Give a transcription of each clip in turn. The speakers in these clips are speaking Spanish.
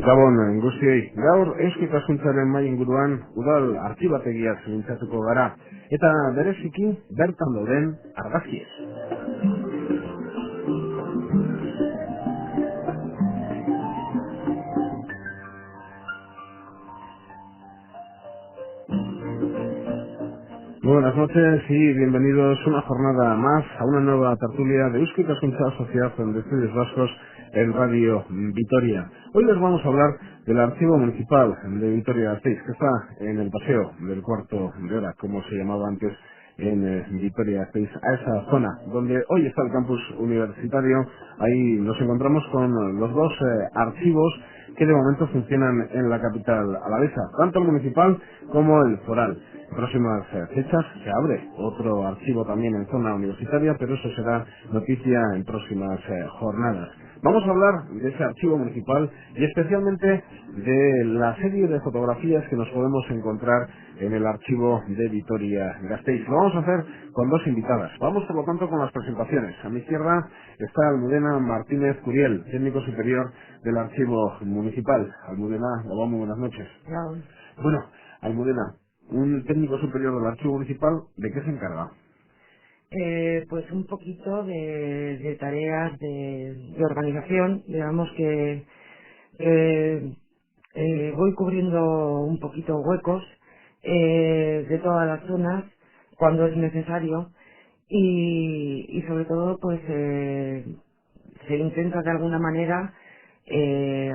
Gabon guztioi, gaur euskitasuntzaren mai inguruan udal artxibategiaz mintzatuko gara, eta bereziki bertan dauden argazkiez. Muy buenas noches y bienvenidos una jornada más a una nueva tertulia de Euskitasuntzá, Asociación de Estudios Vascos en Radio Vitoria. Hoy les vamos a hablar del Archivo Municipal de Vitoria-Gasteiz, que está en el Paseo del Cuarto de Hora, como se llamaba antes en Vitoria-Gasteiz, a esa zona donde hoy está el campus universitario. Ahí nos encontramos con los dos archivos que de momento funcionan en la capital alavesa, tanto el municipal como el foral. En próximas fechas se abre otro archivo también en zona universitaria, pero eso será noticia en próximas jornadas. Vamos a hablar de ese archivo municipal y especialmente de la serie de fotografías que nos podemos encontrar en el archivo de Vitoria-Gasteiz. Lo vamos a hacer con dos invitadas. Vamos por lo tanto con las presentaciones. A mi izquierda está Almudena Martínez Curiel, técnico superior del archivo municipal. Almudena, hola, muy buenas noches. Claro. Bueno, Almudena, un técnico superior del archivo municipal, ¿de qué se encarga? Pues un poquito de tareas de organización, digamos que voy cubriendo un poquito huecos de todas las zonas cuando es necesario y sobre todo pues se intenta de alguna manera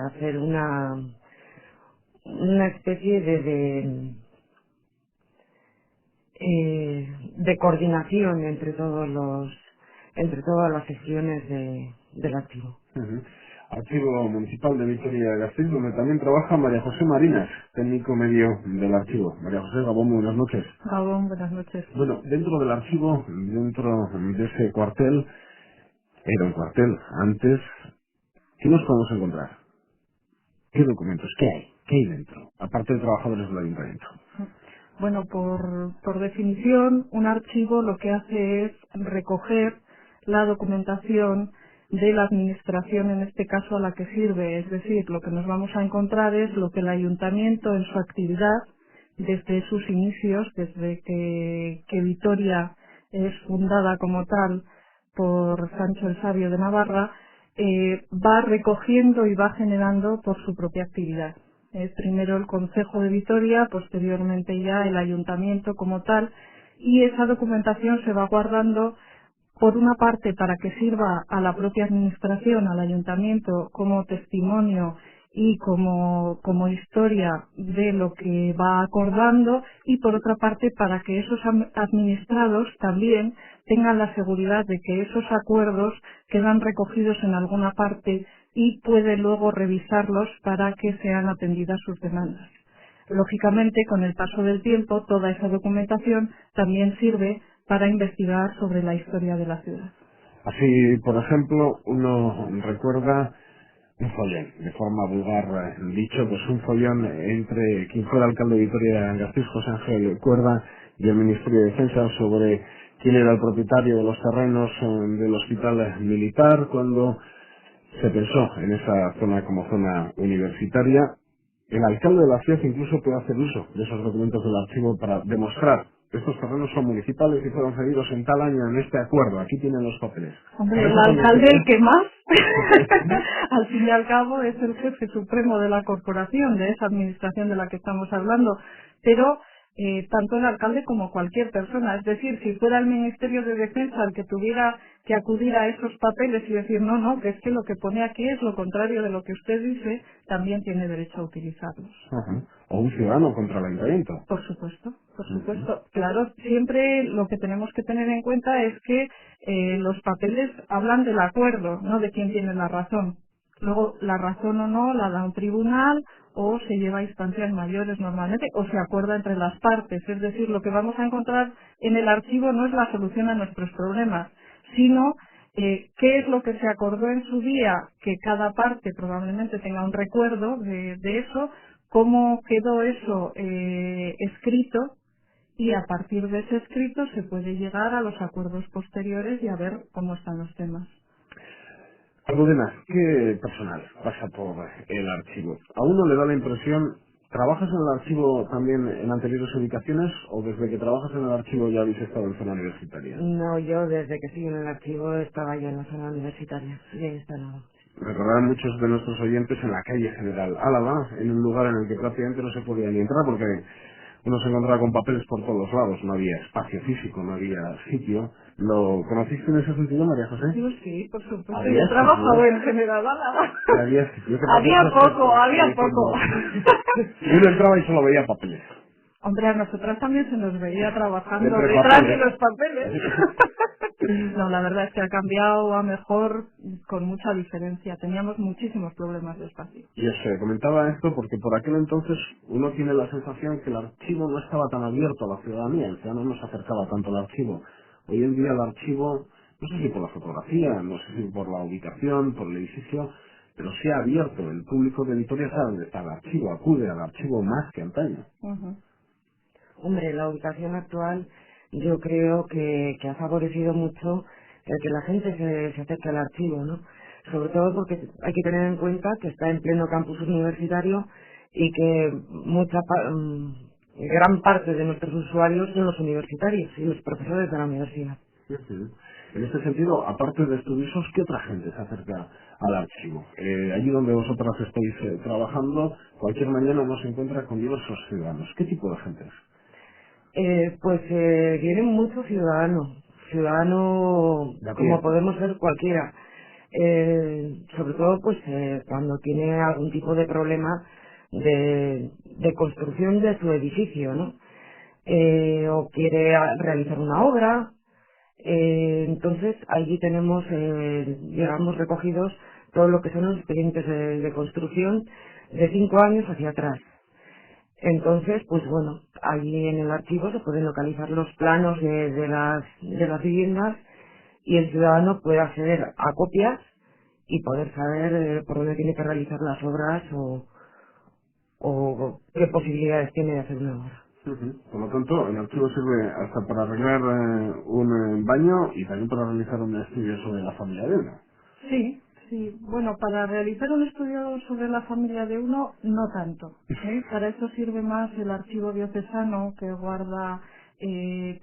hacer una especie de coordinación entre todas las secciones del archivo. Uh-huh. Archivo Municipal de Vitoria-Gasteiz, donde también trabaja María José Marinas, técnico medio del archivo. María José, Gabón, muy buenas noches. Gabón, buenas noches. Bueno, dentro del archivo, dentro de ese cuartel, era un cuartel antes, ¿qué nos podemos encontrar? ¿Qué documentos? ¿Qué hay? ¿Qué hay dentro? Aparte de trabajadores del ayuntamiento. Bueno, por definición, un archivo lo que hace es recoger la documentación de la administración, en este caso a la que sirve. Es decir, lo que nos vamos a encontrar es lo que el ayuntamiento en su actividad, desde sus inicios, desde que Vitoria es fundada como tal por Sancho el Sabio de Navarra, va recogiendo y va generando por su propia actividad. Es primero el Concejo de Vitoria, posteriormente ya el Ayuntamiento como tal, y esa documentación se va guardando, por una parte, para que sirva a la propia Administración, al Ayuntamiento, como testimonio y como historia de lo que va acordando, y por otra parte para que esos administrados también tengan la seguridad de que esos acuerdos quedan recogidos en alguna parte y puede luego revisarlos para que sean atendidas sus demandas. Lógicamente, con el paso del tiempo, toda esa documentación también sirve para investigar sobre la historia de la ciudad. Así, por ejemplo, uno recuerda un follón, de forma vulgar dicho, pues un follón entre quien fue el alcalde de Vitoria-Gasteiz, José Ángel Cuerda, y el Ministerio de Defensa sobre quién era el propietario de los terrenos del hospital militar cuando se pensó en esa zona como zona universitaria. El alcalde de la ciudad incluso puede hacer uso de esos documentos del archivo para demostrar que estos terrenos son municipales y fueron cedidos en tal año en este acuerdo. Aquí tienen los papeles. Hombre, el alcalde, el que más, al fin y al cabo, es el jefe supremo de la corporación, de esa administración de la que estamos hablando, pero tanto el alcalde como cualquier persona. Es decir, si fuera el Ministerio de Defensa el que tuviera que acudir a esos papeles y decir, no, que es que lo que pone aquí es lo contrario de lo que usted dice, también tiene derecho a utilizarlos. Ajá. O un ciudadano contra el ayuntamiento. Por supuesto. Claro, siempre lo que tenemos que tener en cuenta es que los papeles hablan del acuerdo, no de quién tiene la razón. Luego, la razón o no la da un tribunal o se lleva a instancias mayores normalmente o se acuerda entre las partes. Es decir, lo que vamos a encontrar en el archivo no es la solución a nuestros problemas, sino qué es lo que se acordó en su día, que cada parte probablemente tenga un recuerdo de eso, cómo quedó eso escrito, y a partir de ese escrito se puede llegar a los acuerdos posteriores y a ver cómo están los temas. Almudena, ¿qué personal pasa por el archivo? ¿A uno le da la impresión, trabajas en el archivo también en anteriores ubicaciones o desde que trabajas en el archivo ya habéis estado en zona universitaria? No, yo desde que estoy en el archivo estaba ya en la zona universitaria. Ya he instalado. Recordarán muchos de nuestros oyentes en la calle General Álava, en un lugar en el que prácticamente no se podía ni entrar porque uno se encontraba con papeles por todos los lados, no había espacio físico, no había sitio. ¿Lo conociste en ese sentido, María José? Yo sí, por supuesto. Había Yo trabajo sitio, en General Álava. había sitio. Que Había tampoco se poco, había cuando poco. uno entraba y solo veía papeles. Hombre, a nosotras también se nos veía trabajando Entre detrás de papeles. los papeles. No, la verdad es que ha cambiado a mejor con mucha diferencia. Teníamos muchísimos problemas de espacio. Y os comentaba esto porque por aquel entonces uno tiene la sensación que el archivo no estaba tan abierto a la ciudadanía, el ciudadano no se acercaba tanto al archivo. Hoy en día el archivo, no sé si por la fotografía, no sé si por la ubicación, por el edificio, pero se ha abierto. El público de Vitoria sabe dónde está el archivo, acude al archivo más que antaño. Ujú. Hombre, la ubicación actual yo creo que ha favorecido mucho el que la gente se acerque al archivo, ¿no? Sobre todo porque hay que tener en cuenta que está en pleno campus universitario y que gran parte de nuestros usuarios son los universitarios y los profesores de la universidad. Ujú. En este sentido, aparte de estudiosos, ¿qué otra gente se acerca al archivo? Allí donde vosotras estáis trabajando, cualquier mañana uno se encuentra con diversos ciudadanos. ¿Qué tipo de gente es? Vienen muchos ciudadano De a pie. como podemos ser cualquiera. Sobre todo cuando tiene algún tipo de problema de construcción de su edificio, ¿no? O quiere realizar una obra. Entonces allí tenemos, digamos, recogidos todo lo que son los expedientes de construcción de 5 años hacia atrás. Entonces, pues bueno, allí en el archivo se pueden localizar los planos de las viviendas y el ciudadano puede acceder a copias y poder saber por dónde tiene que realizar las obras o qué posibilidades tiene de hacer una obra. Ujú. Por lo tanto, el archivo sirve hasta para arreglar un baño y también para realizar un estudio sobre la familia de uno. Sí, sí. Bueno, para realizar un estudio sobre la familia de uno, no tanto. Para eso sirve más el archivo diocesano, que guarda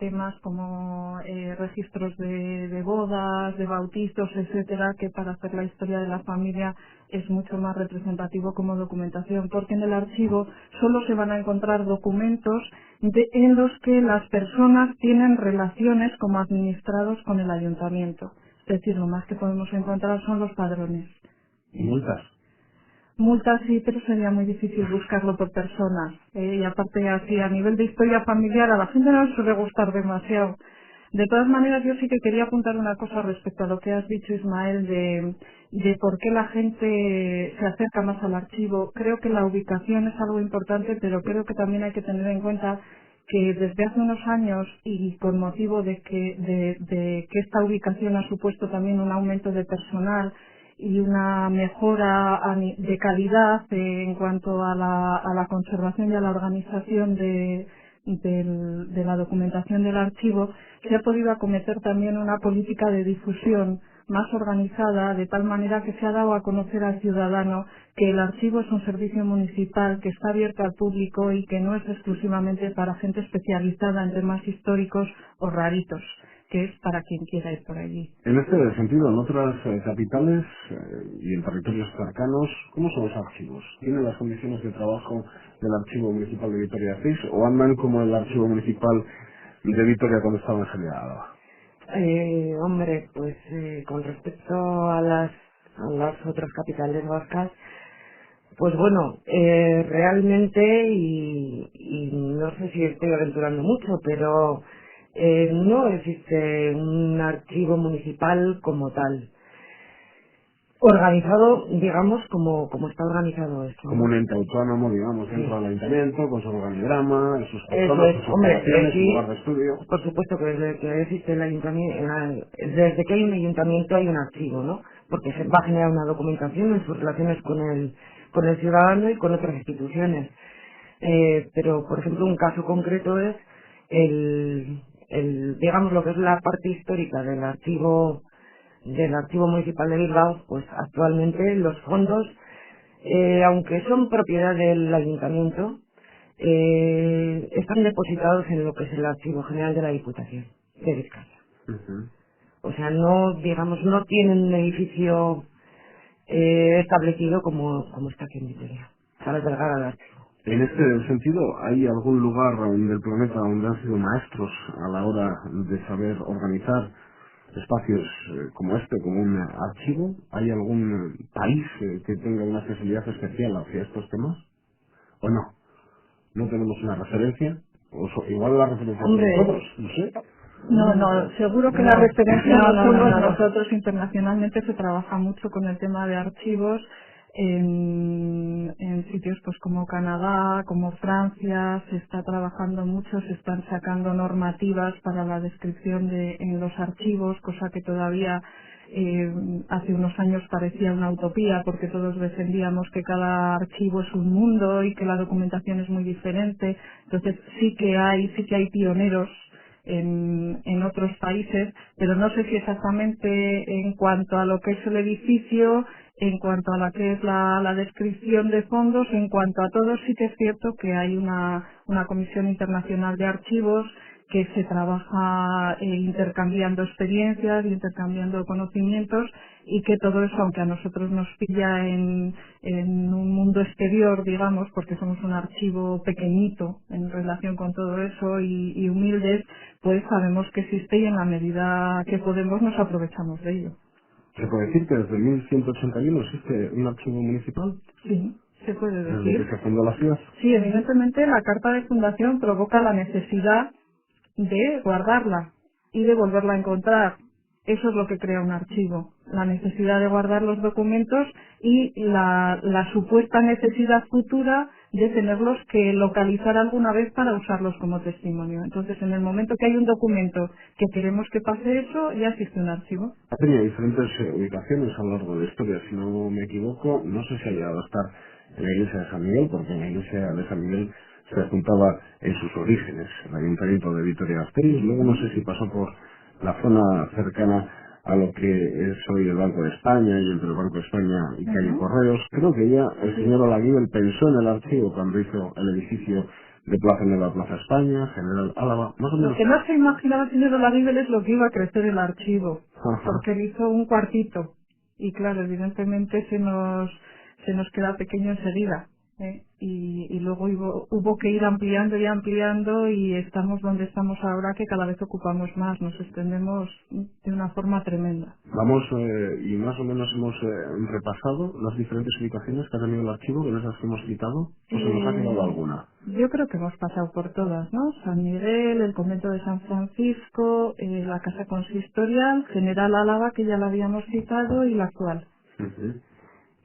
temas como registros de bodas, de bautizos, etcétera, que para hacer la historia de la familia es mucho más representativo como documentación, porque en el archivo solo se van a encontrar documentos en los que las personas tienen relaciones como administrados con el ayuntamiento. Es decir, lo más que podemos encontrar son los padrones. Y multas. Multas sí, pero sería muy difícil buscarlo por personas. Y aparte, así, a nivel de historia familiar, a la gente no le suele gustar demasiado. De todas maneras, yo sí que quería apuntar una cosa respecto a lo que has dicho, Ismael, de por qué la gente se acerca más al archivo. Creo que la ubicación es algo importante, pero creo que también hay que tener en cuenta que desde hace unos años y con motivo de que esta ubicación ha supuesto también un aumento de personal y una mejora de calidad en cuanto a la conservación y a la organización de la documentación del archivo, se ha podido acometer también una política de difusión más organizada, de tal manera que se ha dado a conocer al ciudadano que el archivo es un servicio municipal que está abierto al público y que no es exclusivamente para gente especializada en temas históricos o raritos, que es para quien quiera ir por allí. En este sentido, en otras capitales y en territorios cercanos, ¿cómo son los archivos? ¿Tienen las condiciones de trabajo del Archivo Municipal de Vitoria-Gasteiz o andan como el Archivo Municipal de Vitoria cuando estaba en General? Hombre, con respecto a las otras capitales vascas, pues bueno, realmente, y no sé si estoy aventurando mucho, pero no existe un archivo municipal como tal, organizado, digamos, como está organizado esto, Como ¿no? un ente autónomo, digamos, dentro Sí. del ayuntamiento, con su organigrama, sus Eso personas, es, sus hombre, instalaciones, su aquí, lugar de estudio. por supuesto que desde que existe el ayuntamiento, desde que hay un ayuntamiento hay un archivo, ¿no? Porque se va a generar una documentación en sus relaciones con el ciudadano y con otras instituciones. Pero, por ejemplo, un caso concreto es digamos, lo que es la parte histórica del archivo del Archivo Municipal de Bilbao, pues actualmente los fondos, aunque son propiedad del ayuntamiento, están depositados en lo que es el Archivo General de la Diputación de Vizcaya. Ujú. O sea, no, digamos, no tienen un edificio establecido como está aquí en Vitoria, para albergar al archivo. En este sentido, ¿hay algún lugar del planeta donde han sido maestros a la hora de saber organizar espacios como este, como un archivo? ¿Hay algún país que tenga una sensibilidad especial hacia estos temas? ¿O no? ¿No tenemos una referencia? Igual la referencia son Hombre, nosotros, no sé. No, seguro que la No, referencia no somos no. nosotros. Internacionalmente se trabaja mucho con el tema de archivos en sitios pues como Canadá, como Francia. Se está trabajando mucho, se están sacando normativas para la descripción en los archivos, cosa que todavía hace unos años parecía una utopía, porque todos defendíamos que cada archivo es un mundo y que la documentación es muy diferente. Entonces sí que hay pioneros en otros países, pero no sé si exactamente en cuanto a lo que es el edificio, en cuanto a la que es la descripción de fondos, en cuanto a todo, sí que es cierto que hay una comisión internacional de archivos que se trabaja intercambiando experiencias, intercambiando conocimientos, y que todo eso, aunque a nosotros nos pilla en un mundo exterior, digamos, porque somos un archivo pequeñito en relación con todo eso y humildes, pues sabemos que existe y en la medida que podemos nos aprovechamos de ello. ¿Se puede decir que desde 1181 existe un archivo municipal Sí, se puede desde que decir. se fundó la ciudad? Sí, evidentemente la carta de fundación provoca la necesidad de guardarla y de volverla a encontrar. Eso es lo que crea un archivo, la necesidad de guardar los documentos y la supuesta necesidad futura de tenerlos que localizar alguna vez para usarlos como testimonio. Entonces, en el momento que hay un documento que queremos que pase eso, ya existe un archivo. Ha tenido diferentes ubicaciones a lo largo de la historia, si no me equivoco. No sé si ha llegado a estar en la iglesia de San Miguel, porque en la iglesia de San Miguel se juntaba en sus orígenes el ayuntamiento de Vitoria-Gasteiz. Luego no sé si pasó por la zona cercana a lo que es hoy el Banco de España, y entre el Banco de España y calle Ujú. Correos. Creo que ya el Sí. señor Olaguibel pensó en el archivo cuando hizo el edificio de Plaza Nueva, Plaza España, General Álava, más o Lo menos. que no se imaginaba el señor Olaguibel es lo que iba a crecer el archivo, Ajá. porque él hizo un cuartito y claro, evidentemente se nos queda pequeño enseguida, ¿eh? Y luego hubo que ir ampliando y ampliando y estamos donde estamos ahora, que cada vez ocupamos más, nos extendemos de una forma tremenda. Vamos, y más o menos hemos repasado las diferentes ubicaciones que ha tenido el archivo, de esas que hemos citado, o se nos ha quedado alguna. Yo creo que hemos pasado por todas, ¿no? San Miguel, el convento de San Francisco, la casa consistorial, General Álava, que ya la habíamos citado, y la actual. Ujú.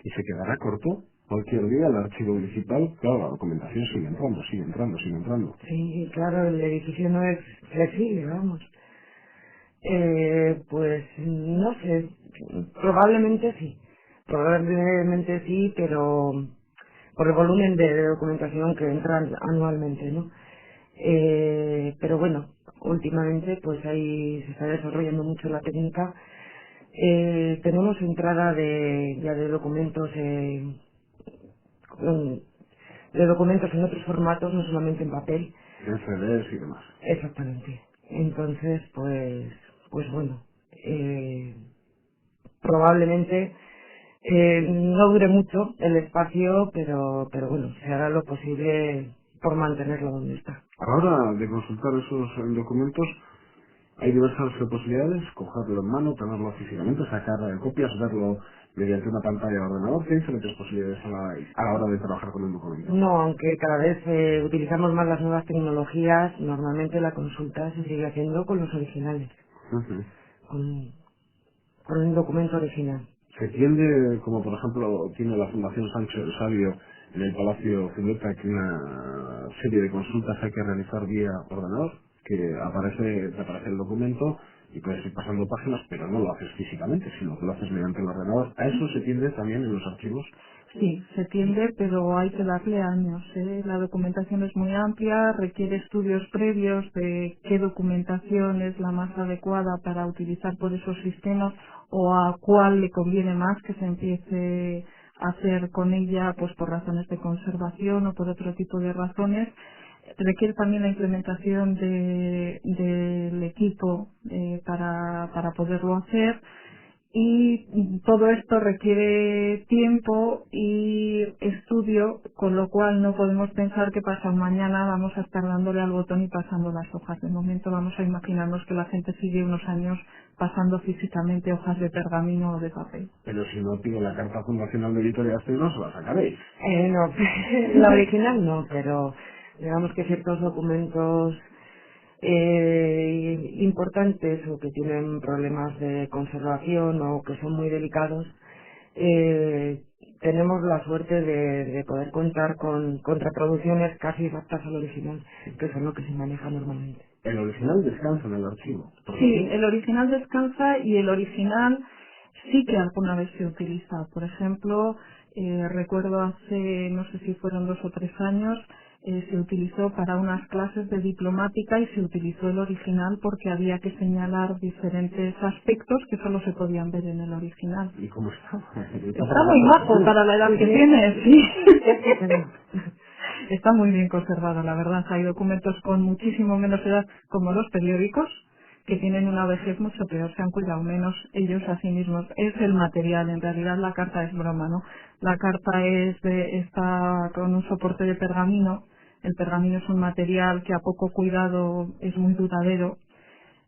Y se quedará corto cualquier día el archivo municipal. Claro, la documentación sigue entrando, sigue entrando, sigue entrando. Sí, claro, el edificio no es flexible, vamos. Pues no sé, probablemente sí, pero por el volumen de documentación que entra anualmente, ¿no? Pero bueno, últimamente pues ahí se está desarrollando mucho la técnica. Tenemos entrada ya de documentos con- de documentos en otros formatos, no solamente en papel. En CDs y demás. Exactamente. Entonces, pues bueno, probablemente no dure mucho el espacio, pero bueno, se hará lo posible por mantenerlo donde está. A la hora de consultar esos documentos, hay diversas posibilidades: cogerlo en mano, tenerlo físicamente, sacar copias, verlo mediante una pantalla de ordenador. ¿Qué hay diferentes posibilidades a la hora de trabajar con un documento? No, aunque cada vez utilizamos más las nuevas tecnologías, normalmente la consulta se sigue haciendo con los originales, Ujú. con, con un documento original. Se tiende, como por ejemplo tiene la Fundación Sancho el Sabio en el Palacio Zuleta, que una serie de consultas hay que realizar vía ordenador, que te aparece el documento y puedes ir pasando páginas, pero no lo haces físicamente, sino que lo haces mediante el ordenador. A eso se tiende también en los archivos. Sí, se tiende, pero hay que darle años, ¿eh? La documentación es muy amplia, requiere estudios previos de qué documentación es la más adecuada para utilizar por esos sistemas o a cuál le conviene más que se empiece a hacer con ella, pues por razones de conservación o por otro tipo de razones. Requiere también la implementación del equipo para poderlo hacer. Y todo esto requiere tiempo y estudio, con lo cual no podemos pensar que pasado mañana vamos a estar dándole al botón y pasando las hojas. De momento vamos a imaginarnos que la gente sigue unos años pasando físicamente hojas de pergamino o de papel. Pero si no pido la carta fundacional de Editorial Gasteiz, no se la sacaréis. No, la original no, pero digamos que ciertos documentos importantes o que tienen problemas de conservación o que son muy delicados, tenemos la suerte de poder contar con reproducciones casi exactas al original, que son lo que se maneja normalmente. El original descansa en el archivo. Sí, el original descansa y el original sí que alguna vez se utiliza. Por ejemplo, recuerdo hace, no sé si fueron 2 o 3 años, se utilizó para unas clases de diplomática y se utilizó el original porque había que señalar diferentes aspectos que solo se podían ver en el original. ¿Y cómo está? Está muy majo para la edad que tiene, sí. Está muy bien conservado, la verdad. Hay documentos con muchísimo menos edad, como los periódicos, que tienen una vejez mucho peor, se han cuidado menos ellos a sí mismos. Es el material, en realidad la carta es broma, ¿no? La carta está con un soporte de pergamino. El pergamino es un material que a poco cuidado es muy duradero,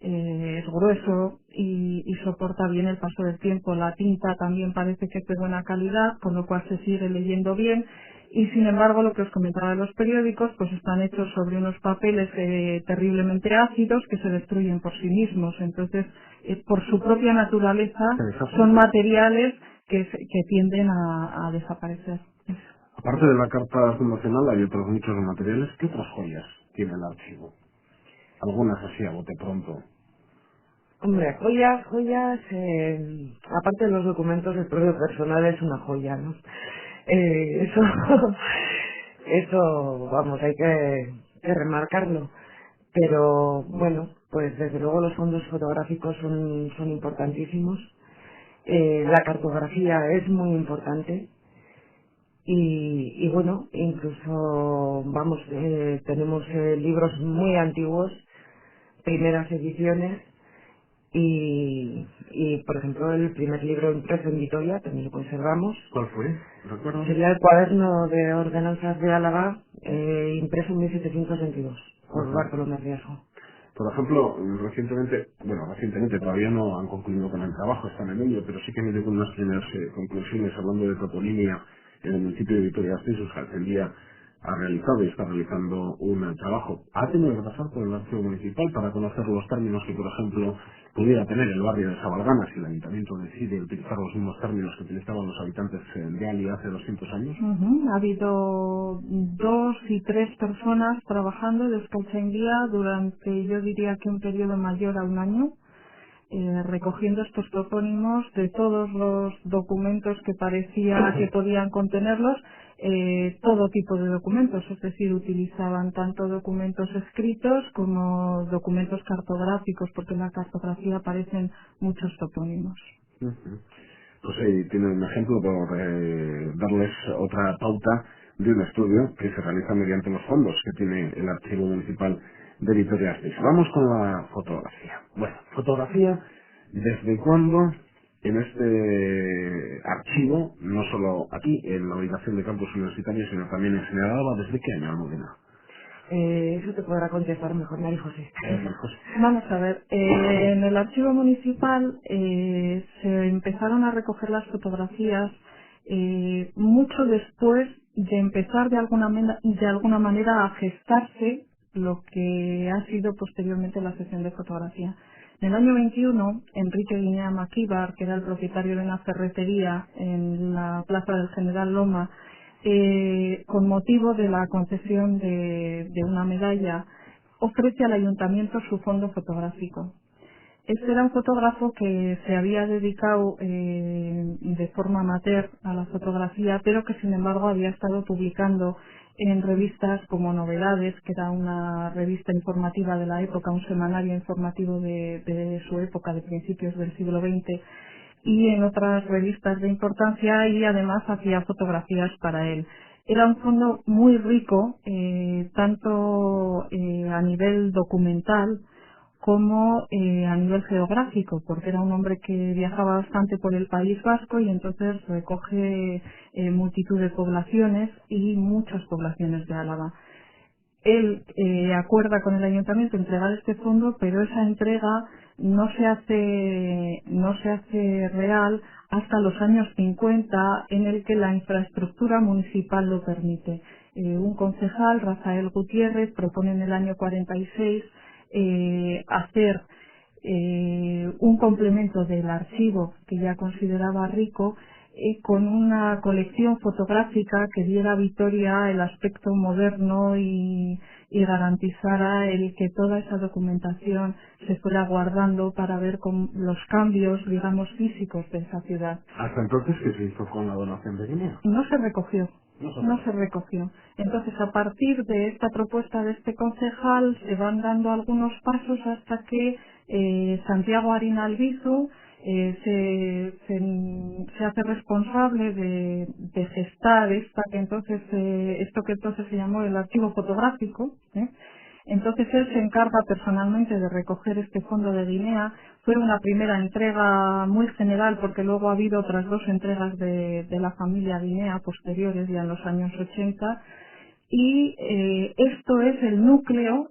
es grueso y soporta bien el paso del tiempo. La tinta también parece que es de buena calidad, con lo cual se sigue leyendo bien. Y sin embargo, lo que os comentaba de los periódicos, pues están hechos sobre unos papeles terriblemente ácidos que se destruyen por sí mismos. Entonces, por su propia naturaleza, son materiales que tienden a desaparecer. Aparte de la carta fundacional, hay otros muchos materiales. ¿Qué otras joyas tiene el archivo? Algunas así a bote pronto. Hombre, joyas, aparte de los documentos, el propio personal es una joya, ¿no? Eso, eso, vamos, hay que remarcarlo. Pero, bueno, pues desde luego los fondos fotográficos son importantísimos. La cartografía es muy importante. Y bueno, incluso, vamos, tenemos libros muy antiguos, primeras ediciones, y por ejemplo el primer libro impreso en Vitoria también lo conservamos. ¿Cuál fue? ¿Recuerdas? Sería el cuaderno de ordenanzas de Álava, impreso en 1722 por Bartolomé Riesgo. Por ejemplo, recientemente todavía no han concluido con el trabajo, están en ello, pero sí que han ido con unas primeras conclusiones hablando de toponimia en el municipio de Vitoria-Gasteiz. El día ha realizado y está realizando un trabajo. Ha tenido que pasar por el archivo municipal para conocer los términos que, por ejemplo, pudiera tener el barrio de Sabalgana si el ayuntamiento decide utilizar los mismos términos que utilizaban los habitantes de Ali hace 200 años. Ha habido 2 y 3 personas trabajando de Euskaltzaindia durante, yo diría que un periodo mayor a un año, recogiendo estos topónimos de todos los documentos que parecía que podían contenerlos, todo tipo de documentos, es decir, utilizaban tanto documentos escritos como documentos cartográficos, porque en la cartografía aparecen muchos topónimos. Pues ahí tiene un ejemplo por darles otra pauta de un estudio que se realiza mediante los fondos que tiene el Archivo Municipal de Vitoria-Gasteiz. Vamos con la fotografía. Bueno, fotografía, ¿desde cuándo en este archivo, no solo aquí, en la ubicación de campus universitarios, sino también en General Álava, desde qué año, Almudena? Eso te podrá contestar mejor María José. Vamos a ver, en el archivo municipal se empezaron a recoger las fotografías mucho después de empezar de alguna manera a gestarse lo que ha sido posteriormente la sesión de fotografía. En el año 21, Enrique Guinea Maquíbar, que era el propietario de una ferretería en la Plaza del General Loma, con motivo de la concesión de una medalla, ofrece al ayuntamiento su fondo fotográfico. Este era un fotógrafo que se había dedicado de forma amateur a la fotografía, pero que sin embargo había estado publicando en revistas como Novedades, que era una revista informativa de la época, un semanario informativo de su época, de principios del siglo XX, y en otras revistas de importancia, y además hacía fotografías para él. Era un fondo muy rico, tanto a nivel documental como a nivel geográfico, porque era un hombre que viajaba bastante por el País Vasco y entonces recoge multitud de poblaciones y muchas poblaciones de Álava. Él acuerda con el ayuntamiento entregar este fondo, pero esa entrega no se hace real hasta los años 50, en el que la infraestructura municipal lo permite. Un concejal, Rafael Gutiérrez, propone en el año 46 hacer un complemento del archivo que ya consideraba rico, con una colección fotográfica que diera a Vitoria el aspecto moderno y garantizara el que toda esa documentación se fuera guardando para ver con los cambios, digamos, físicos de esa ciudad. Hasta entonces, ¿qué se hizo con la donación de Guinea? No se recogió. No No se recogió. Entonces, a partir de esta propuesta de este concejal, se van dando algunos pasos hasta que Santiago Arina Albizu se hace responsable de gestar esto que entonces se llamó el archivo fotográfico. Entonces él se encarga personalmente de recoger este fondo de Guinea. Fue una primera entrega muy general, porque luego ha habido otras dos entregas de la familia Guinea posteriores, ya en los años 80. Y esto es el núcleo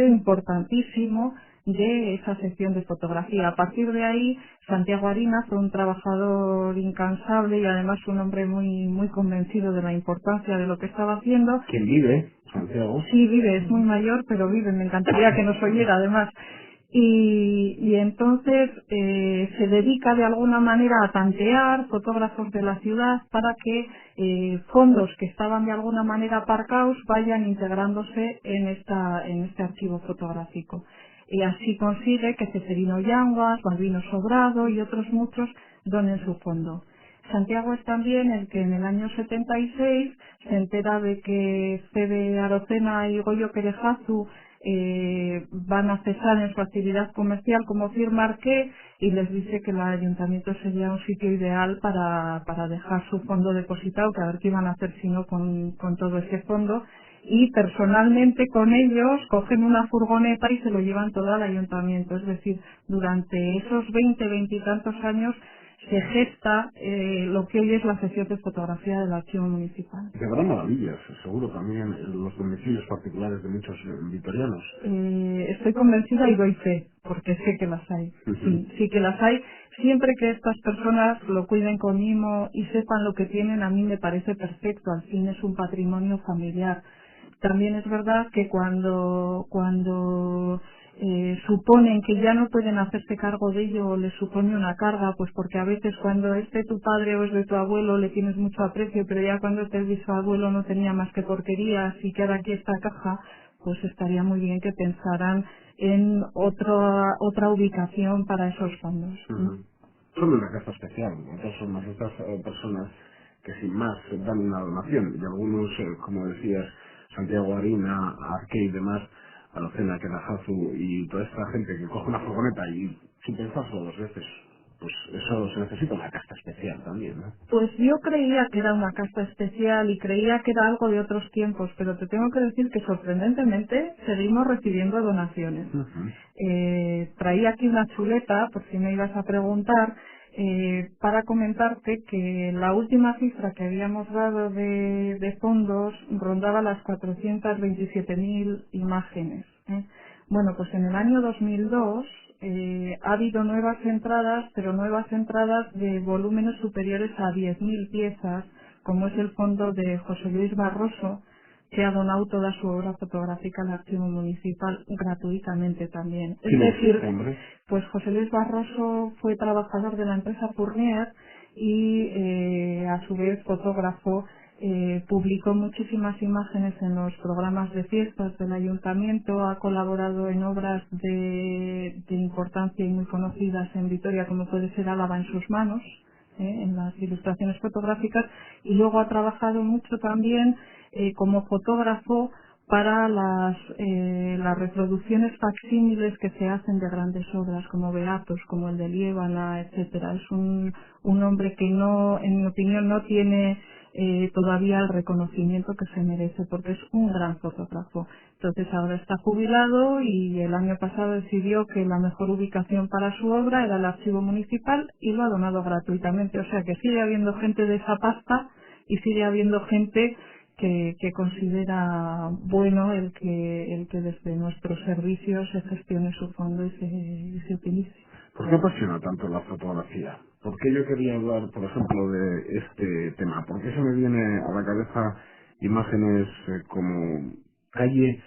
importantísimo de esa sección de fotografía. A partir de ahí, Santiago Arina fue un trabajador incansable y además un hombre muy convencido de la importancia de lo que estaba haciendo. ¿Quién vive? Santiago. Sí, vive, es muy mayor, pero vive. Me encantaría que nos oyera, además. Y entonces se dedica de alguna manera a tantear fotógrafos de la ciudad para que fondos que estaban de alguna manera aparcados vayan integrándose en este archivo fotográfico. Y así consigue que Ceferino Yanguas, Balbino Sobrado y otros muchos donen su fondo. Santiago es también el que en el año 76 se entera de que Fede Arocena y Goyo Querejazu van a cesar en su actividad comercial como Firmarqué, y les dice que el ayuntamiento sería un sitio ideal para dejar su fondo depositado, que a ver qué iban a hacer si no con todo ese fondo. Y personalmente con ellos cogen una furgoneta y se lo llevan todo al ayuntamiento. Es decir, durante esos 20 y tantos años se gesta lo que hoy es la sección de fotografía del archivo municipal. Y habrá maravillas, seguro, también en los domicilios particulares de muchos vitorianos. Estoy convencida y doy fe, porque sé que las hay. Sí que las hay. Siempre que estas personas lo cuiden con mimo y sepan lo que tienen, a mí me parece perfecto. Al fin es un patrimonio familiar. También es verdad que cuando suponen que ya no pueden hacerse cargo de ello o les supone una carga, pues porque a veces cuando es de tu padre o es de tu abuelo le tienes mucho aprecio, pero ya cuando es de su abuelo no tenía más que porquerías y queda aquí esta caja, pues estaría muy bien que pensaran en otra ubicación para esos fondos. Son una casa especial, otras son más estas personas que sin más dan una donación, y algunos, como decías, Santiago Arina, Arque y demás, Arocena, Querejazu y toda esta gente que coge una furgoneta y sin pensárselo dos veces, pues eso se necesita una casta especial también, ¿no? Pues yo creía que era una casta especial y creía que era algo de otros tiempos, pero te tengo que decir que sorprendentemente seguimos recibiendo donaciones. Traía aquí una chuleta, por si me ibas a preguntar, para comentarte que la última cifra que habíamos dado de fondos rondaba las 427.000 imágenes. Bueno, pues en el año 2002 ha habido nuevas entradas, pero nuevas entradas de volúmenes superiores a 10.000 piezas, como es el fondo de José Luis Barroso, que ha donado toda su obra fotográfica al archivo municipal gratuitamente también. Es decir, pues José Luis Barroso fue trabajador de la empresa Fournier y a su vez fotógrafo publicó muchísimas imágenes en los programas de fiestas del ayuntamiento, ha colaborado en obras de importancia y muy conocidas en Vitoria, como puede ser Álava en sus manos, en las ilustraciones fotográficas, y luego ha trabajado mucho también como fotógrafo para las reproducciones facsímiles que se hacen de grandes obras como Beatos, como el de Liébana, etcétera. Es un hombre que no, en mi opinión, no tiene todavía el reconocimiento que se merece, porque es un gran fotógrafo. Entonces ahora está jubilado y el año pasado decidió que la mejor ubicación para su obra era el archivo municipal y lo ha donado gratuitamente. O sea que sigue habiendo gente de esa pasta y sigue habiendo gente que considera bueno el que desde nuestros servicios se gestione su fondo y se utilice. ¿Por qué apasiona tanto la fotografía? ¿Por qué yo quería hablar, por ejemplo, de este tema? ¿Por qué se me viene a la cabeza imágenes como calle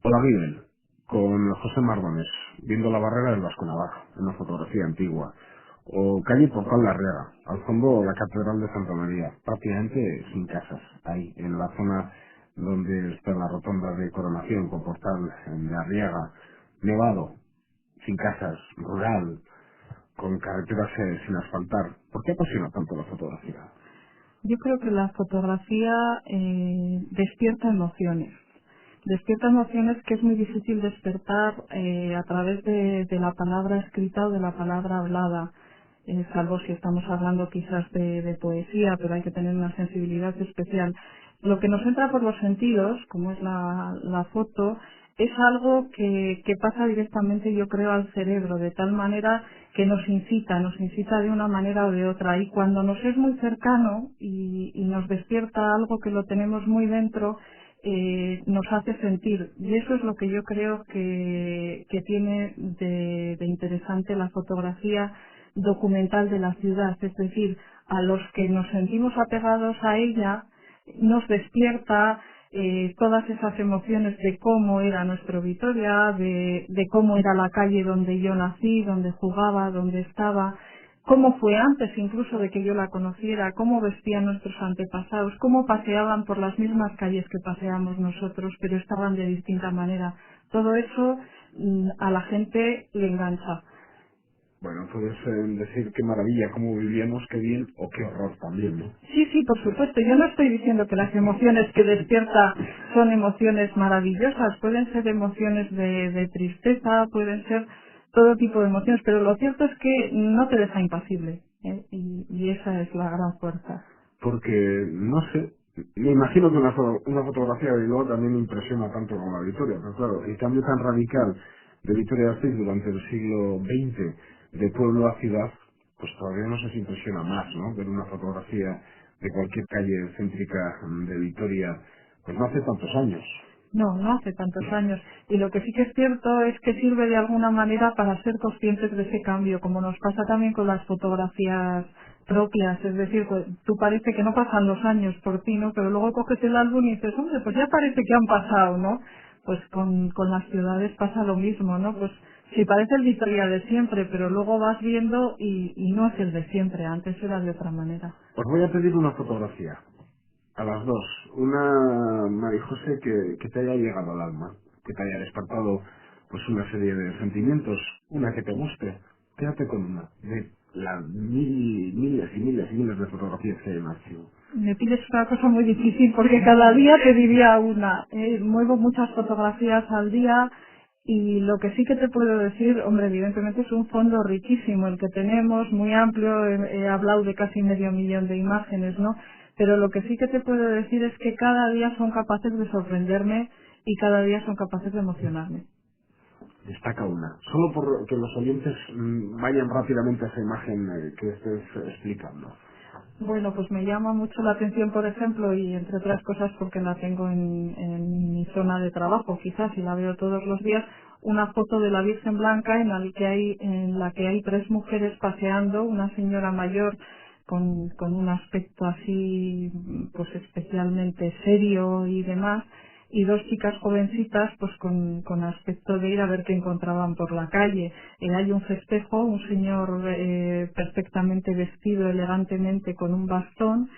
Olaguibel con José Mardones viendo la barrera del Vasco Navarro, en una fotografía antigua? O calle Portal Larrega, al fondo la Catedral de Santa María, prácticamente sin casas, ahí, en la zona donde está la rotonda de Coronación con Portal de Arriaga, nevado, sin casas, rural, con carreteras sin asfaltar. ¿Por qué apasiona tanto la fotografía? Yo creo que la fotografía despierta emociones. Despierta emociones que es muy difícil despertar a través de la palabra escrita o de la palabra hablada, salvo si estamos hablando quizás de poesía, pero hay que tener una sensibilidad especial. Lo que nos entra por los sentidos, como es la foto, es algo que pasa directamente, yo creo, al cerebro, de tal manera que nos incita de una manera o de otra. Y cuando nos es muy cercano y nos despierta algo que lo tenemos muy dentro, nos hace sentir. Y eso es lo que yo creo que tiene de interesante la fotografía documental de la ciudad. Es decir, a los que nos sentimos apegados a ella, nos despierta todas esas emociones de cómo era nuestro Vitoria, de cómo era la calle donde yo nací, donde jugaba, donde estaba, cómo fue antes incluso de que yo la conociera, cómo vestían nuestros antepasados, cómo paseaban por las mismas calles que paseamos nosotros, pero estaban de distinta manera. Todo eso a la gente le engancha. Bueno, puedes decir qué maravilla, cómo vivíamos, qué bien o qué horror también, ¿no? Sí, sí, por supuesto. Yo no estoy diciendo que las emociones que despierta son emociones maravillosas. Pueden ser emociones de tristeza, pueden ser todo tipo de emociones, pero lo cierto es que no te deja impasible, ¿eh? Y esa es la gran fuerza. Porque, no sé, me imagino que una fotografía de Bilbao también impresiona tanto como la Vitoria, pero claro, el cambio tan radical de Vitoria-Gasteiz durante el siglo XX, de pueblo a ciudad, pues todavía no sé si impresiona más, ¿no? Ver una fotografía de cualquier calle céntrica de Vitoria, pues no hace tantos años. No hace tantos años. Y lo que sí que es cierto es que sirve de alguna manera para ser conscientes de ese cambio, como nos pasa también con las fotografías propias. Es decir, pues, tú parece que no pasan los años por ti, ¿no? Pero luego coges el álbum y dices, hombre, pues ya parece que han pasado, ¿no? Pues con las ciudades pasa lo mismo, ¿no? Pues sí, parece el Vitoria de siempre, pero luego vas viendo y no es el de siempre, antes era de otra manera. Os voy a pedir una fotografía. A las dos. Una, María José, que te haya llegado al alma, que te haya despertado pues una serie de sentimientos, una que te guste. Quédate con una, de las miles y miles y miles de fotografías que hay en archivo. Me pides una cosa muy difícil porque cada día te diría una. Muevo muchas fotografías al día y lo que sí que te puedo decir, hombre, evidentemente es un fondo riquísimo el que tenemos, muy amplio, he hablado de casi 500.000 de imágenes, ¿no? Pero lo que sí que te puedo decir es que cada día son capaces de sorprenderme y cada día son capaces de emocionarme. Destaca una. Solo por que los oyentes vayan rápidamente a esa imagen que estés explicando. Bueno, pues me llama mucho la atención, por ejemplo, y entre otras cosas porque la tengo en mi zona de trabajo, quizás, y la veo todos los días, una foto de la Virgen Blanca en la que hay tres mujeres paseando, una señora mayor con un aspecto así, pues especialmente serio y demás, y dos chicas jovencitas pues con aspecto de ir a ver qué encontraban por la calle. Hay un festejo, un señor perfectamente vestido elegantemente con un bastón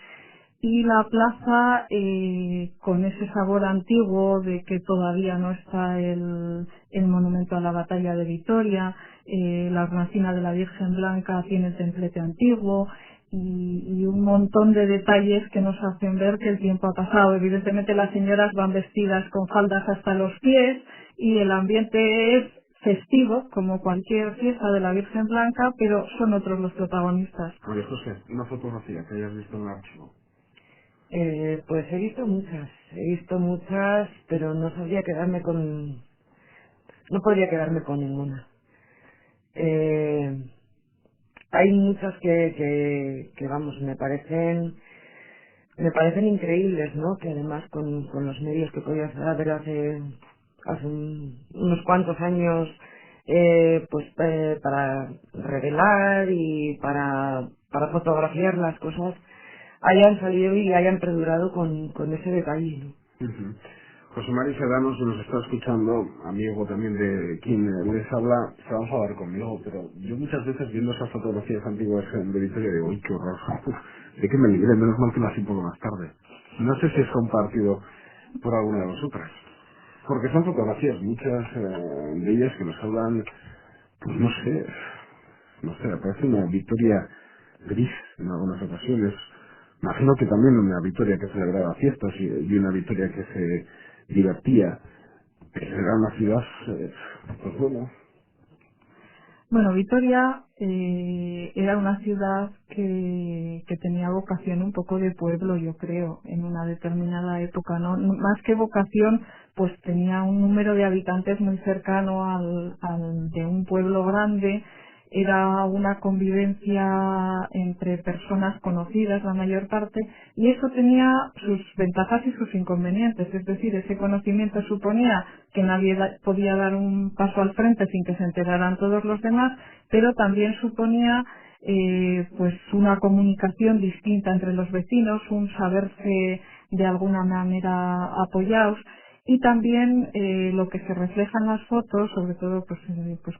y la plaza con ese sabor antiguo de que todavía no está el monumento a la batalla de Vitoria, la hornacina de la Virgen Blanca tiene el templete antiguo y un montón de detalles que nos hacen ver que el tiempo ha pasado. Evidentemente las señoras van vestidas con faldas hasta los pies y el ambiente es festivo, como cualquier fiesta de la Virgen Blanca, pero son otros los protagonistas. María José, una fotografía que hayas visto en el archivo. Pues he visto muchas, pero no podría quedarme con ninguna. Hay muchas que vamos, me parecen increíbles, ¿no? Que además con los medios que podías haber hace unos cuantos años, para revelar y para fotografiar las cosas, hayan salido y hayan perdurado con ese detalle, ¿no? Ujú. José María Sedano, si nos está escuchando, amigo también de quien les habla, se va a enfadar conmigo, pero yo muchas veces viendo esas fotografías antiguas de Vitoria digo, uy, qué horror, de que me libré, menos mal que las vi un poco más tarde. No sé si es compartido por alguna de vosotras, porque son fotografías, muchas de ellas que nos hablan, pues no sé, parece una Vitoria gris en algunas ocasiones. Imagino que también una Vitoria que celebraba fiestas y una Vitoria que se divertía. Era una ciudad, pues bueno. Bueno, Vitoria era una ciudad que tenía vocación un poco de pueblo, yo creo, en una determinada época, ¿no? Más que vocación, pues tenía un número de habitantes muy cercano al de un pueblo grande. Era una convivencia entre personas conocidas la mayor parte y eso tenía sus ventajas y sus inconvenientes, es decir, ese conocimiento suponía que nadie podía dar un paso al frente sin que se enteraran todos los demás, pero también suponía pues una comunicación distinta entre los vecinos, un saberse de alguna manera apoyados. Y también lo que se refleja en las fotos, sobre todo pues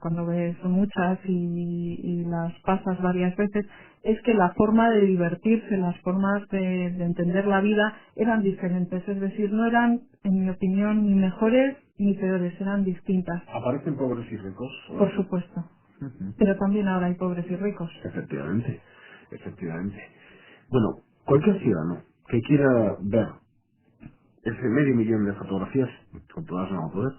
cuando ves muchas y las pasas varias veces, es que la forma de divertirse, las formas de entender la vida eran diferentes. Es decir, no eran, en mi opinión, ni mejores ni peores, eran distintas. ¿Aparecen pobres y ricos? Por supuesto. Ujú. Pero también ahora hay pobres y ricos. Efectivamente, efectivamente. Bueno, cualquier ciudadano que quiera ver ese medio millón de fotografías, con todas no va a poder,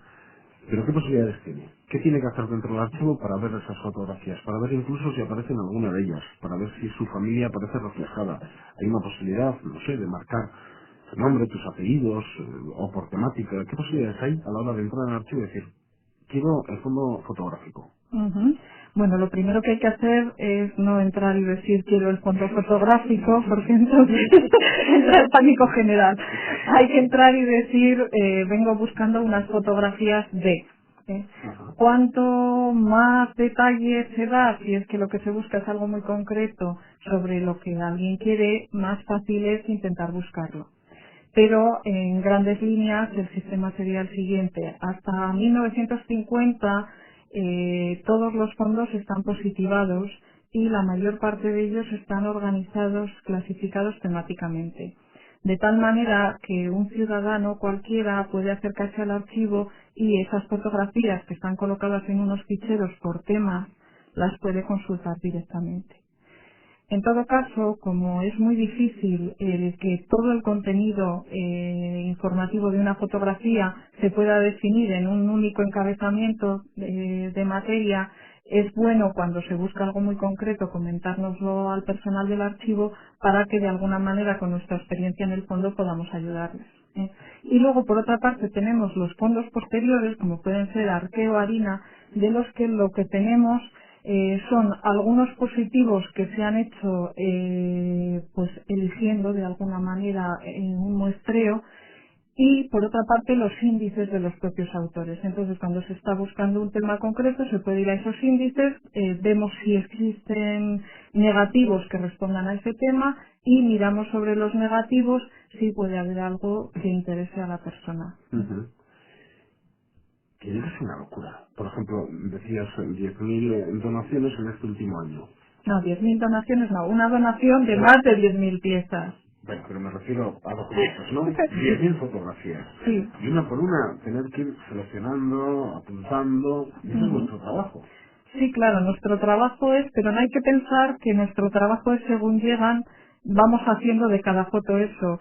pero ¿qué posibilidades tiene? ¿Qué tiene que hacer dentro del archivo para ver esas fotografías? Para ver incluso si aparece en alguna de ellas, para ver si su familia aparece reflejada. Hay una posibilidad, no sé, de marcar tu nombre, tus apellidos, o por temática. ¿Qué posibilidades hay a la hora de entrar en el archivo y decir, quiero el fondo fotográfico? Ujú. Bueno, lo primero que hay que hacer es no entrar y decir quiero el fondo fotográfico, porque entonces entra el pánico general. Hay que entrar y decir vengo buscando unas fotografías de. Cuanto más detalles se da, si es que lo que se busca es algo muy concreto sobre lo que alguien quiere, más fácil es intentar buscarlo. Pero en grandes líneas el sistema sería el siguiente. Hasta 1950 todos los fondos están positivados y la mayor parte de ellos están organizados, clasificados temáticamente. De tal manera que un ciudadano cualquiera puede acercarse al archivo y esas fotografías que están colocadas en unos ficheros por temas las puede consultar directamente. En todo caso, como es muy difícil que todo el contenido informativo de una fotografía se pueda definir en un único encabezamiento de materia, es bueno cuando se busca algo muy concreto comentárnoslo al personal del archivo para que de alguna manera con nuestra experiencia en el fondo podamos ayudarles. Y luego, por otra parte, tenemos los fondos posteriores, como pueden ser Arqueo, Harina, de los que lo que tenemos son algunos positivos que se han hecho pues eligiendo de alguna manera en un muestreo y por otra parte los índices de los propios autores. Entonces cuando se está buscando un tema concreto se puede ir a esos índices, vemos si existen negativos que respondan a ese tema y miramos sobre los negativos si puede haber algo que interese a la persona. Uh-huh. Que es una locura. Por ejemplo, decías 10.000 donaciones en este último año. No, 10.000 donaciones no, una donación de más de 10.000 piezas. Bueno, pero me refiero a documentos, ¿no? 10.000 fotografías. Sí. Y una por una tener que ir seleccionando, apuntando. Ese es vuestro trabajo. Sí, claro, nuestro trabajo es, pero no hay que pensar que nuestro trabajo es según llegan, vamos haciendo de cada foto eso.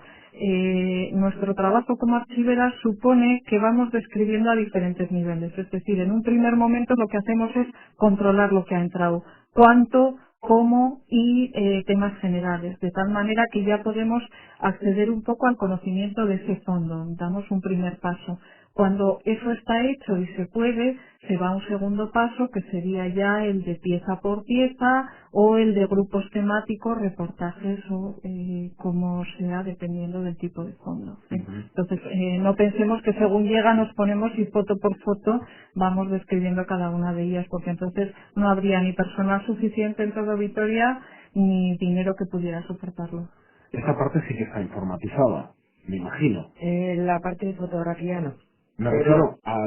Nuestro trabajo como archivera supone que vamos describiendo a diferentes niveles. Es decir, en un primer momento lo que hacemos es controlar lo que ha entrado. Cuánto, cómo y temas generales, de tal manera que ya podemos acceder un poco al conocimiento de ese fondo. Damos un primer paso. Cuando eso está hecho y se puede, se va a un segundo paso que sería ya el de pieza por pieza o el de grupos temáticos, reportajes o como sea, dependiendo del tipo de fondo. Entonces, no pensemos que según llega nos ponemos y foto por foto vamos describiendo cada una de ellas, porque entonces no habría ni personal suficiente en todo Vitoria ni dinero que pudiera soportarlo. Esta parte sí que está informatizada, me imagino. La parte de fotografía no. Me refiero a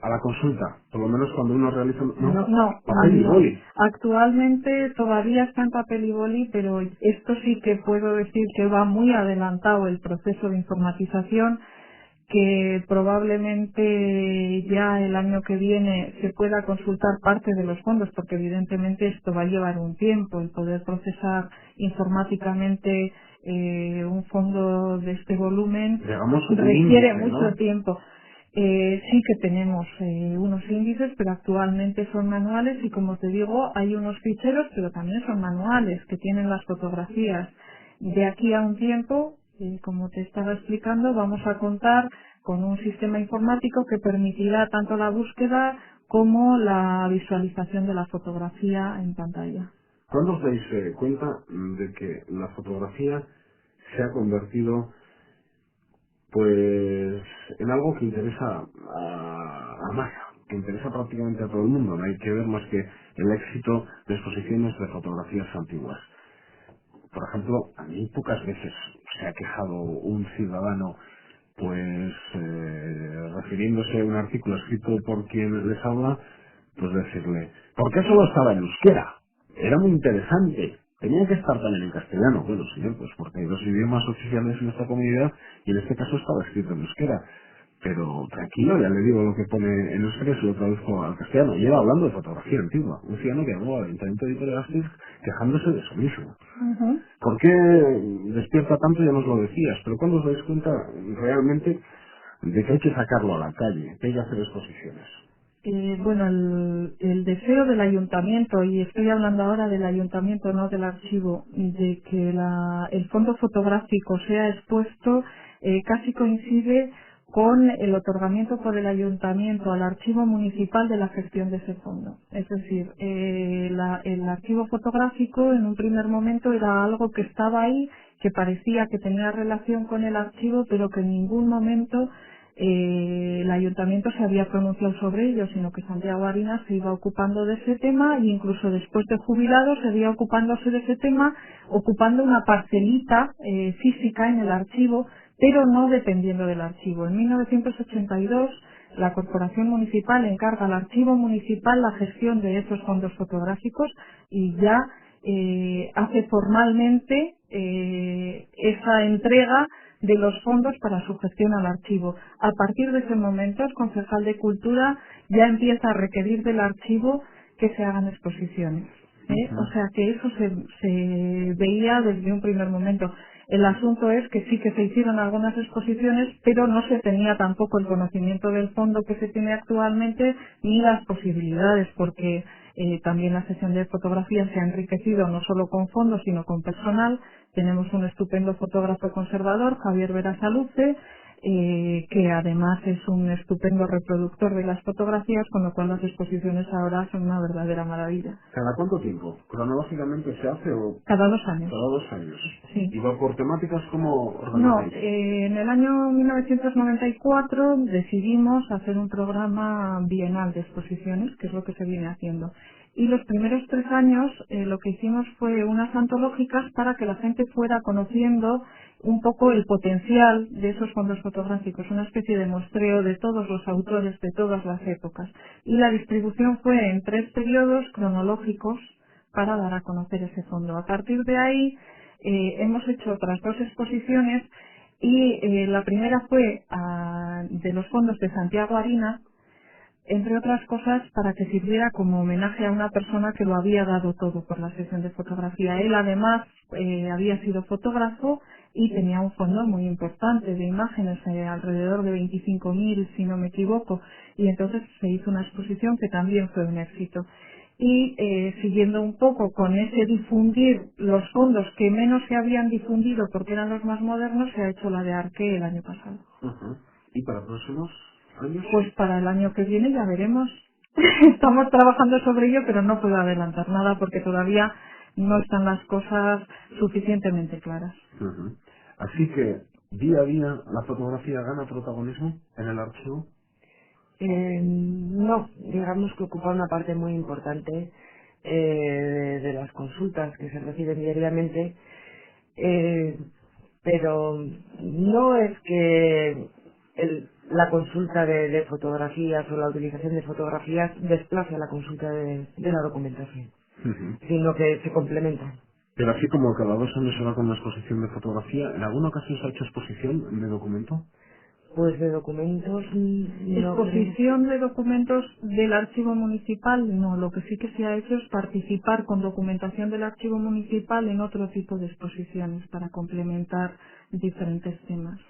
la consulta, por lo menos cuando uno realiza... No, papel y boli. actualmente todavía está en papel y boli, pero esto sí que puedo decir que va muy adelantado el proceso de informatización, que probablemente ya el año que viene se pueda consultar parte de los fondos, porque evidentemente esto va a llevar un tiempo, el poder procesar informáticamente un fondo de este volumen Digamos, requiere índice, mucho ¿no? tiempo. Sí que tenemos unos índices, pero actualmente son manuales y, como te digo, hay unos ficheros, pero también son manuales que tienen las fotografías. De aquí a un tiempo, como te estaba explicando, vamos a contar con un sistema informático que permitirá tanto la búsqueda como la visualización de la fotografía en pantalla. ¿Cuándo os dais cuenta de que la fotografía se ha convertido pues en algo que interesa a masa, que interesa prácticamente a todo el mundo? No hay que ver más que el éxito de exposiciones de fotografías antiguas. Por ejemplo, a mí pocas veces se ha quejado un ciudadano, pues refiriéndose a un artículo escrito por quien les habla, pues decirle, ¿por qué solo estaba en euskera? Era muy interesante. Tenía que estar también en castellano. Bueno, señor, pues porque hay dos idiomas oficiales en esta comunidad y en este caso estaba escrito en euskera. Pero tranquilo, ya le digo lo que pone en euskera y se lo traduzco al castellano. Y era hablando de fotografía antigua. Un ciudadano que habló al Ayuntamiento de Vitoria-Gasteiz quejándose de eso mismo. Ujú. ¿Por qué despierta tanto? Ya nos lo decías, pero ¿cuándo os dais cuenta realmente de que hay que sacarlo a la calle, que hay que hacer exposiciones? Bueno, el deseo del ayuntamiento, y estoy hablando ahora del ayuntamiento, no del archivo, de que el fondo fotográfico sea expuesto, casi coincide con el otorgamiento por el ayuntamiento al archivo municipal de la gestión de ese fondo. Es decir, el archivo fotográfico en un primer momento era algo que estaba ahí, que parecía que tenía relación con el archivo, pero que en ningún momento el ayuntamiento se había pronunciado sobre ello, sino que Santiago Arinas se iba ocupando de ese tema e incluso después de jubilado seguía ocupándose de ese tema, ocupando una parcelita física en el archivo, pero no dependiendo del archivo. En 1982 la Corporación Municipal encarga al Archivo Municipal la gestión de esos fondos fotográficos y ya hace formalmente esa entrega de los fondos para su gestión al archivo. A partir de ese momento, el concejal de Cultura ya empieza a requerir del archivo que se hagan exposiciones. O sea que eso se veía desde un primer momento. El asunto es que sí que se hicieron algunas exposiciones, pero no se tenía tampoco el conocimiento del fondo que se tiene actualmente ni las posibilidades, porque también la sesión de fotografía se ha enriquecido no solo con fondos, sino con personal. Tenemos un estupendo fotógrafo conservador, Javier Berasaluce, que además es un estupendo reproductor de las fotografías, con lo cual las exposiciones ahora son una verdadera maravilla. ¿Cada cuánto tiempo? ¿Cronológicamente se hace o...? Cada 2 años. Cada 2 años. Sí. ¿Y va por temáticas como No, organizáis? en el año 1994 decidimos hacer un programa bienal de exposiciones, que es lo que se viene haciendo. Y los primeros 3 años lo que hicimos fue unas antológicas para que la gente fuera conociendo un poco el potencial de esos fondos fotográficos, una especie de muestreo de todos los autores de todas las épocas. Y la distribución fue en 3 periodos cronológicos para dar a conocer ese fondo. A partir de ahí hemos hecho otras 2 exposiciones y la primera fue de los fondos de Santiago Harina, entre otras cosas para que sirviera como homenaje a una persona que lo había dado todo por la sesión de fotografía. Él además había sido fotógrafo y tenía un fondo muy importante de imágenes, alrededor de 25.000 si no me equivoco, y entonces se hizo una exposición que también fue un éxito. Y siguiendo un poco con ese difundir los fondos que menos se habían difundido porque eran los más modernos, se ha hecho la de Arque el año pasado. ¿Y para próximos años? Pues para el año que viene ya veremos. Estamos trabajando sobre ello, pero no puedo adelantar nada porque todavía no están las cosas suficientemente claras. Así que, día a día, ¿la fotografía gana protagonismo en el archivo? No, digamos que ocupa una parte muy importante de las consultas que se reciben diariamente, pero no es que la consulta de fotografías o la utilización de fotografías desplace a la consulta de la documentación, sino que se complementan. Pero así como cada 2 años se va con una exposición de fotografía, ¿en alguna ocasión se ha hecho exposición de documento? Pues de documentos no. Exposición de documentos del archivo municipal, no. Lo que sí que se ha hecho es participar con documentación del archivo municipal en otro tipo de exposiciones para complementar diferentes temas.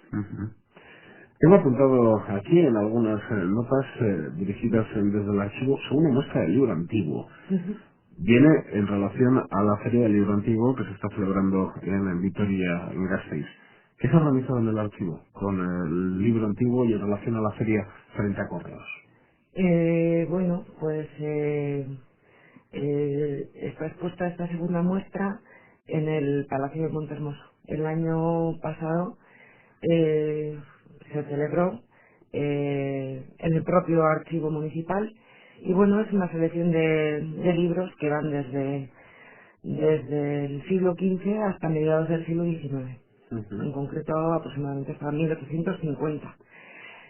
Tengo apuntado aquí en algunas notas dirigidas desde el archivo sobre una muestra de libro antiguo. Viene en relación a la Feria del Libro Antiguo que se está celebrando en Vitoria, en Gasteiz. ¿Qué se ha organizado en el archivo con el libro antiguo y en relación a la feria frente a Correos? Bueno, pues está expuesta esta segunda muestra en el Palacio de Montehermoso. El año pasado se celebró en el propio archivo municipal y bueno, es una selección de libros que van desde el siglo XV hasta mediados del siglo XIX. En concreto aproximadamente hasta 1850.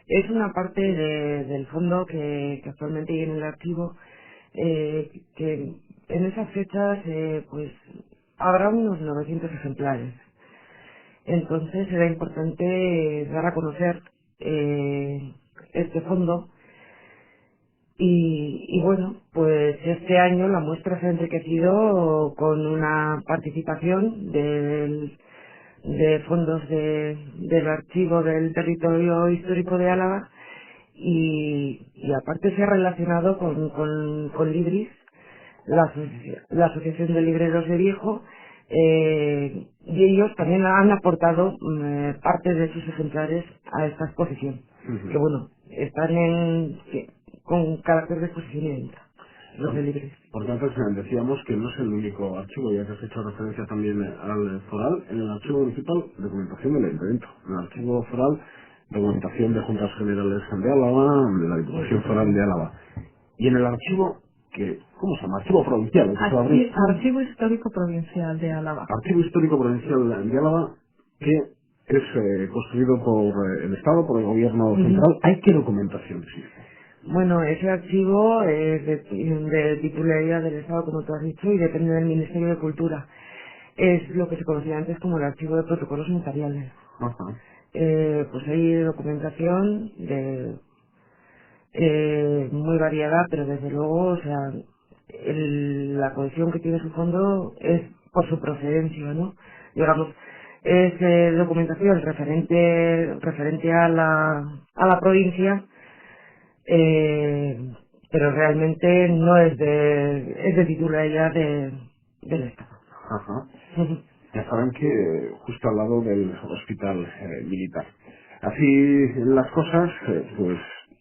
Es una parte del fondo que actualmente hay en el archivo, que en esas fechas pues habrá unos 900 ejemplares. Entonces era importante dar a conocer este fondo y bueno, pues este año la muestra se ha enriquecido con una participación de fondos del archivo del territorio histórico de Álava y aparte se ha relacionado con Libris, la Asociación de Libreros de Viejo, y ellos también han aportado parte de sus ejemplares a esta exposición, que bueno, están con carácter de exposición y venta, los de Libris. Por tanto, decíamos que no es el único archivo, ya que has hecho referencia también al foral. En el archivo municipal, documentación del ayuntamiento. En el archivo foral, documentación de Juntas Generales de Álava, de la Diputación Foral de Álava. Y en el archivo, ¿cómo se llama? Archivo provincial. Archivo Histórico Provincial de Álava. Archivo Histórico Provincial de Álava, que es construido por el Estado, por el Gobierno central. ¿Hay qué documentación existe? Bueno, ese archivo es de titularidad del Estado, como tú has dicho, y depende del Ministerio de Cultura. Es lo que se conocía antes como el archivo de protocolos notariales. Pues hay documentación muy variada, pero desde luego, o sea, la cohesión que tiene su fondo es por su procedencia, ¿no? Digamos, es documentación referente a la provincia, pero realmente no es de titularidad del Estado. Ya saben que justo al lado del hospital militar. Así las cosas, pues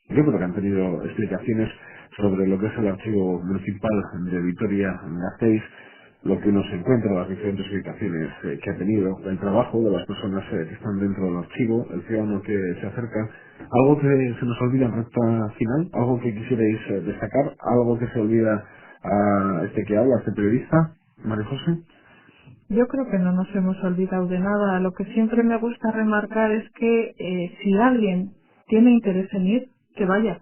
yo creo que han tenido explicaciones sobre lo que es el archivo municipal de Vitoria-Gasteiz, lo que uno se encuentra, las diferentes explicaciones que ha tenido, el trabajo de las personas que están dentro del archivo, el ciudadano que se acerca. ¿Algo que se nos olvida en recta final? ¿Algo que quisierais destacar? ¿Algo que se olvida a este que habla, a este periodista, María José? Yo creo que no nos hemos olvidado de nada. Lo que siempre me gusta remarcar es que si alguien tiene interés en ir, que vaya,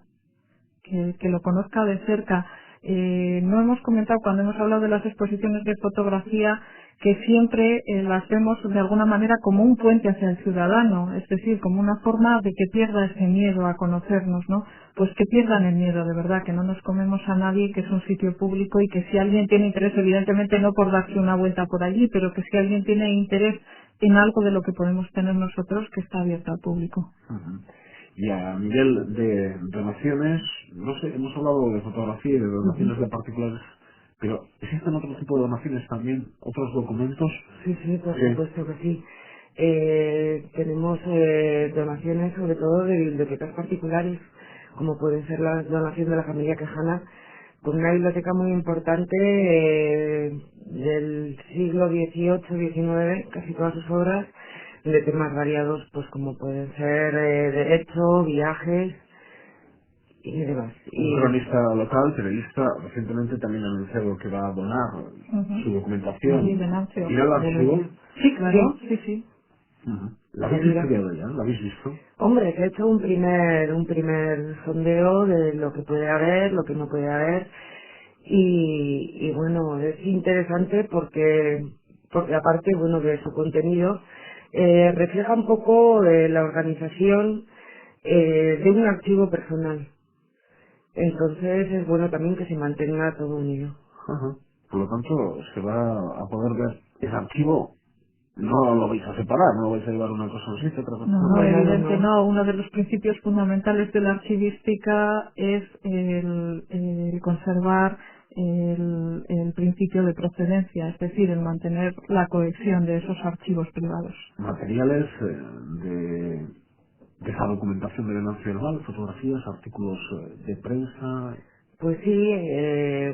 que lo conozca de cerca. No hemos comentado cuando hemos hablado de las exposiciones de fotografía que siempre las vemos de alguna manera como un puente hacia el ciudadano, es decir, como una forma de que pierda ese miedo a conocernos, ¿no? Pues que pierdan el miedo, de verdad, que no nos comemos a nadie, que es un sitio público y que si alguien tiene interés, evidentemente no por darse una vuelta por allí, pero que si alguien tiene interés en algo de lo que podemos tener nosotros, que está abierto al público. Y a nivel de donaciones, no sé, hemos hablado de fotografía y de donaciones de particulares, pero ¿existen otro tipo de donaciones también? ¿Otros documentos? Sí, sí, por supuesto que sí. Tenemos donaciones sobre todo de bibliotecas particulares, como pueden ser la donación de la familia Quejana, con una biblioteca muy importante del siglo XVIII-XIX, casi todas sus obras, de temas variados, pues como pueden ser derecho, viajes y demás. Un cronista local, periodista, recientemente también ha anunciado que va a donar su documentación. Sí, Venancio. ¿Ir al archivo? Sí, claro, sí. ¿La habéis estudiado ya? ¿La habéis visto? Hombre, se ha hecho un primer sondeo de lo que puede haber, lo que no puede haber, y bueno, es interesante porque aparte, bueno, de su contenido, refleja un poco la organización de un archivo personal. Entonces es bueno también que se mantenga todo unido. Por lo tanto, se va a poder ver el archivo. No lo vais a separar, no vais a llevar una cosa a un sitio, otra cosa. No, evidente no. Uno de los principios fundamentales de la archivística es el conservar el principio de procedencia, es decir, el mantener la cohesión de esos archivos privados. Materiales de esa documentación de Venancio Herbal, fotografías, artículos de prensa. Pues sí,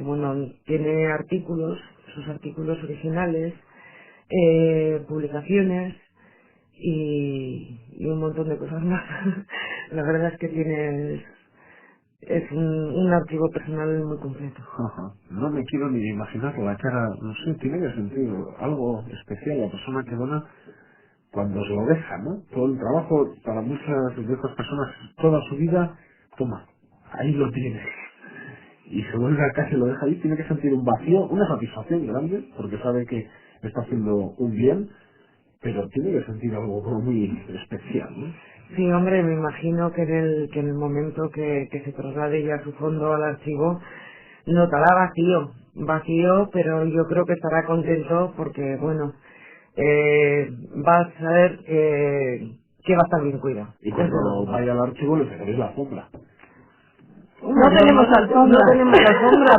bueno, tiene artículos, sus artículos originales, publicaciones y un montón de cosas más. La verdad es que es un archivo personal muy completo. No me quiero ni imaginar la cara, no sé, tiene que sentir algo especial la persona que dona cuando se lo deja, ¿no? Todo el trabajo para muchas de estas personas, toda su vida, toma, ahí lo tienes. Y se vuelve a casa y lo deja ahí, tiene que sentir un vacío, una satisfacción grande, porque sabe que está haciendo un bien, pero tiene que sentir algo como muy especial, ¿no? Sí, hombre, me imagino que en el momento que se traslade ya su fondo al archivo, notará vacío, pero yo creo que estará contento porque, bueno, va a saber que va a estar bien cuidado. Y cuando vaya al archivo le pegaréis la alfombra. No tenemos alfombra,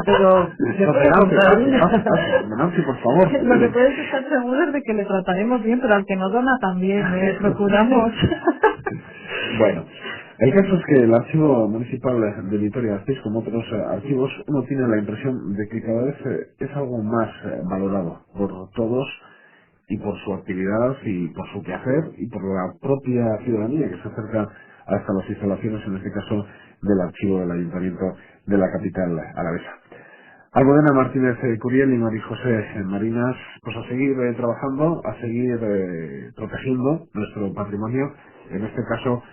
pero se puede comprar una. Nancy, por favor. Lo que puedes estar seguro es de que le trataremos bien, pero al que nos dona también, procuramos. Bueno, el caso es que el archivo municipal de Vitoria-Gasteiz, como otros archivos, uno tiene la impresión de que cada vez es algo más valorado por todos y por su actividad y por su quehacer y por la propia ciudadanía que se acerca hasta las instalaciones, en este caso, del archivo del Ayuntamiento de la capital alavesa. Almudena Martínez Curiel y María José Marinas, pues a seguir trabajando, a seguir protegiendo nuestro patrimonio, en este caso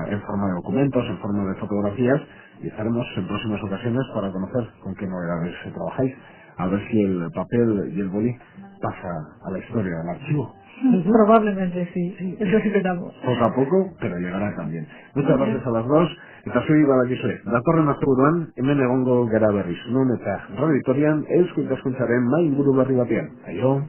en forma de documentos, en forma de fotografías, y estaremos en próximas ocasiones para conocer con qué novedades trabajáis, a ver si el papel y el boli pasa a la historia del archivo. Probablemente sí, eso esperamos. Poco a poco, pero llegará también. Muchas gracias a las dos. Eta zui badakizue, datorren asteburuan hemen egongo gara berriz. Nun eta Radio Vitorian Eusko Ikaskuntzaren mai inguru berri batean. Aio!